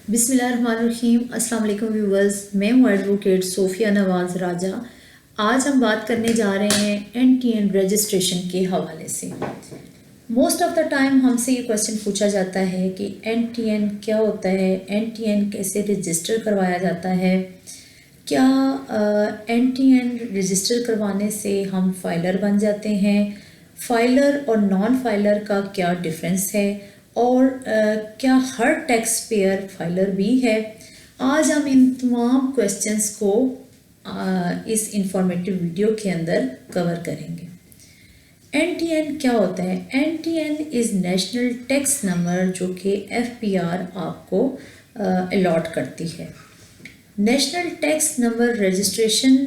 बिस्मिल्लाहिर्रहमानिर्रहीम। अस्सलाम वालेकुम व्यूवर्स, मैं हूँ एडवोकेट सोफिया नवाज़ राजा। आज हम बात करने जा रहे हैं NTN रजिस्ट्रेशन के हवाले से। मोस्ट ऑफ द टाइम हमसे ये क्वेश्चन पूछा जाता है कि NTN क्या होता है, NTN कैसे रजिस्टर करवाया जाता है, क्या NTN रजिस्टर करवाने से हम फाइलर बन जाते हैं, फाइलर और नॉन फाइलर का क्या डिफरेंस है, और क्या हर टैक्स पेयर फाइलर भी है। आज हम इन तमाम क्वेश्चंस को इस इंफॉर्मेटिव वीडियो के अंदर कवर करेंगे। NTN क्या होता है? NTN is national tax number, जो कि FPR आपको अलॉट करती है। नेशनल टैक्स नंबर रजिस्ट्रेशन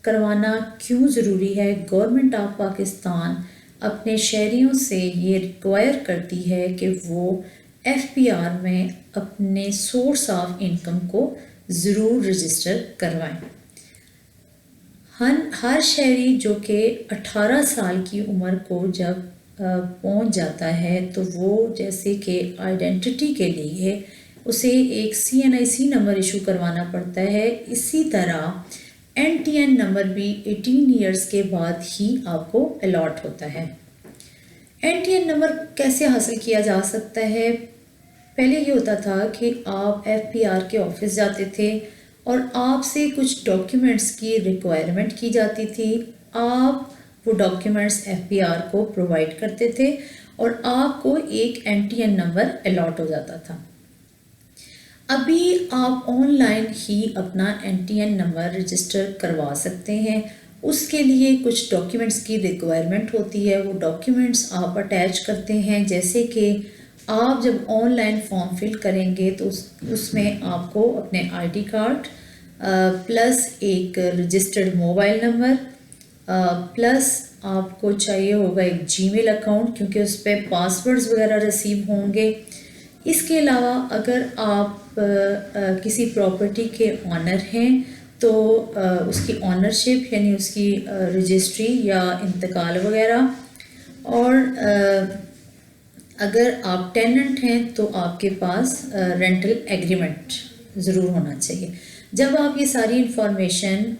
करवाना क्यों ज़रूरी है? गवर्नमेंट ऑफ पाकिस्तान अपने शहरियों से ये रिक्वायर करती है कि वो FPR में अपने सोर्स ऑफ इनकम को ज़रूर रजिस्टर करवाएं। हर शहरी जो कि 18 साल की उम्र को जब पहुंच जाता है, तो वो जैसे कि आइडेंटिटी के लिए उसे एक CNIC नंबर इशू करवाना पड़ता है, इसी तरह NTN नंबर भी 18 ईयर्स के बाद ही आपको अलॉट होता है। NTN नंबर कैसे हासिल किया जा सकता है? पहले ये होता था कि आप FPR के ऑफिस जाते थे और आपसे कुछ डॉक्यूमेंट्स की रिक्वायरमेंट की जाती थी। आप वो डॉक्यूमेंट्स FPR को प्रोवाइड करते थे और आपको एक NTN नंबर अलॉट हो जाता था। अभी आप ऑनलाइन ही अपना NTN नंबर रजिस्टर करवा सकते हैं। उसके लिए कुछ डॉक्यूमेंट्स की रिक्वायरमेंट होती है, वो डॉक्यूमेंट्स आप अटैच करते हैं। जैसे कि आप जब ऑनलाइन फॉर्म फिल करेंगे तो उसमें आपको अपने ID कार्ड प्लस एक रजिस्टर्ड मोबाइल नंबर प्लस आपको चाहिए होगा एक जीमेल अकाउंट, क्योंकि उस पर पासवर्ड्स वगैरह रिसीव होंगे। इसके अलावा अगर आप किसी प्रॉपर्टी के ऑनर हैं तो उसकी ऑनरशिप यानी उसकी रजिस्ट्री या इंतकाल वगैरह, और अगर आप टेनेंट हैं तो आपके पास रेंटल एग्रीमेंट ज़रूर होना चाहिए। जब आप ये सारी इंफॉर्मेशन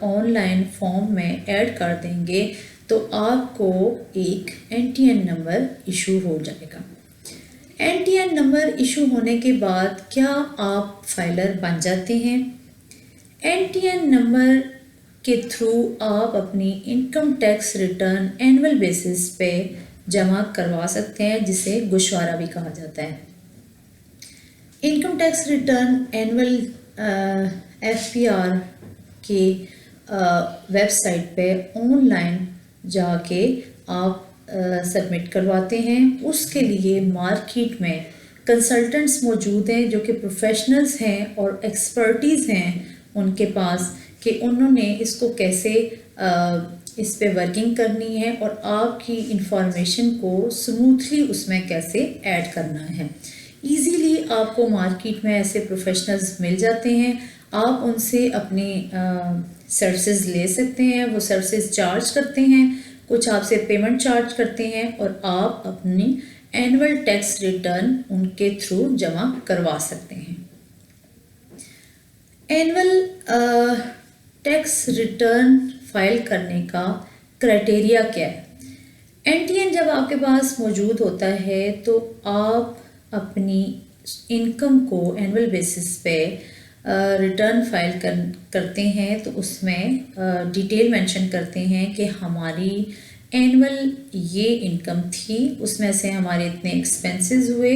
ऑनलाइन फॉर्म में ऐड कर देंगे तो आपको एक NTN नंबर इशू हो जाएगा। NTN नंबर इशू होने के बाद क्या आप फाइलर बन जाते हैं? NTN नंबर के थ्रू आप अपनी income tax return annual basis पे जमा करवा सकते हैं, जिसे गुशवारा भी कहा जाता है। Income tax return annual FPR के वेबसाइट पे ऑनलाइन जाके आप सबमिट करवाते हैं। उसके लिए मार्केट में कंसल्टेंट्स मौजूद हैं जो कि प्रोफेशनल्स हैं और एक्सपर्टीज़ हैं उनके पास, कि उन्होंने इसको कैसे इस पे वर्किंग करनी है और आपकी इंफॉर्मेशन को स्मूथली उसमें कैसे ऐड करना है। इजीली आपको मार्केट में ऐसे प्रोफेशनल्स मिल जाते हैं। आप उनसे अपनी सर्विसेज ले सकते हैं। वो सर्विसेज चार्ज करते हैं, कुछ आपसे पेमेंट चार्ज करते हैं और आप अपनी एनुअल टैक्स रिटर्न उनके थ्रू जमा करवा सकते हैं। एनुअल टैक्स रिटर्न फाइल करने का क्राइटेरिया क्या है? NTN जब आपके पास मौजूद होता है तो आप अपनी इनकम को एनुअल बेसिस पे रिटर्न फाइल करते हैं, तो उसमें डिटेल मेंशन करते हैं कि हमारी एनुअल ये इनकम थी, उसमें से हमारे इतने एक्सपेंसेस हुए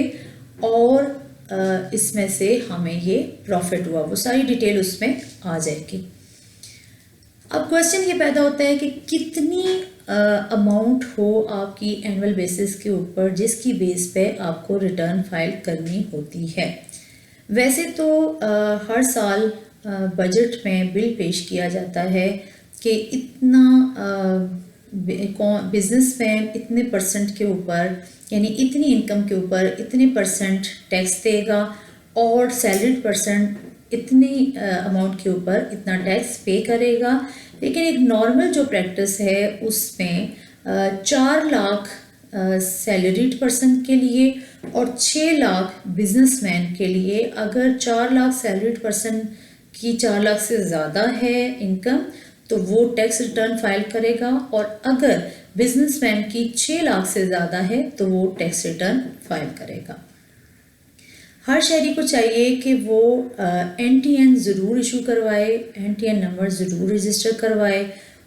और इसमें से हमें ये प्रॉफिट हुआ। वो सारी डिटेल उसमें आ जाएगी। अब क्वेश्चन ये पैदा होता है कि कितनी अमाउंट हो आपकी एनुअल बेसिस के ऊपर जिसकी बेस पे आपको रिटर्न फाइल करनी होती है। वैसे तो हर साल बजट में बिल पेश किया जाता है कि इतना बिजनेसमैन इतने परसेंट के ऊपर यानी इतनी इनकम के ऊपर इतने परसेंट टैक्स देगा और सैलरीड पर्सन इतनी अमाउंट के ऊपर इतना टैक्स पे करेगा। लेकिन एक नॉर्मल जो प्रैक्टिस है उसमें 4 लाख سیلریڈ پرسن کے لیے اور 6 لاکھ بزنس مین کے لیے. اگر 4 لاکھ سیلریڈ پرسن کی 4 لاکھ سے زیادہ ہے انکم تو وہ ٹیکس ریٹرن فائل کرے گا, اور اگر بزنس مین کی 6 لاکھ سے زیادہ ہے تو وہ ٹیکس ریٹرن فائل کرے گا. ہر شہری کو چاہیے کہ وہ NTN ضرور ایشو کروائے, NTN نمبر ضرور رجسٹر کروائے.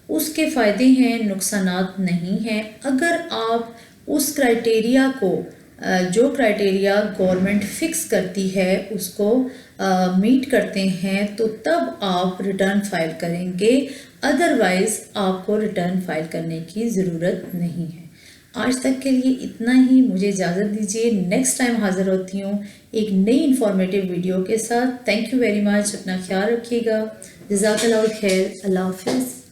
اس کے فائدے ہیں, نقصانات نہیں ہیں. اگر آپ اس کرائٹیریا کو جو کرائٹیریا گورنمنٹ فکس کرتی ہے اس کو میٹ کرتے ہیں تو تب آپ ریٹرن فائل کریں گے, ادروائز آپ کو ریٹرن فائل کرنے کی ضرورت نہیں ہے. آج تک کے لیے اتنا ہی, مجھے اجازت دیجیے. نیکسٹ ٹائم حاضر ہوتی ہوں ایک نئی انفارمیٹیو ویڈیو کے ساتھ. Thank you very much. اپنا خیال رکھیے گا. جزاک اللہ خیر. اللہ حافظ.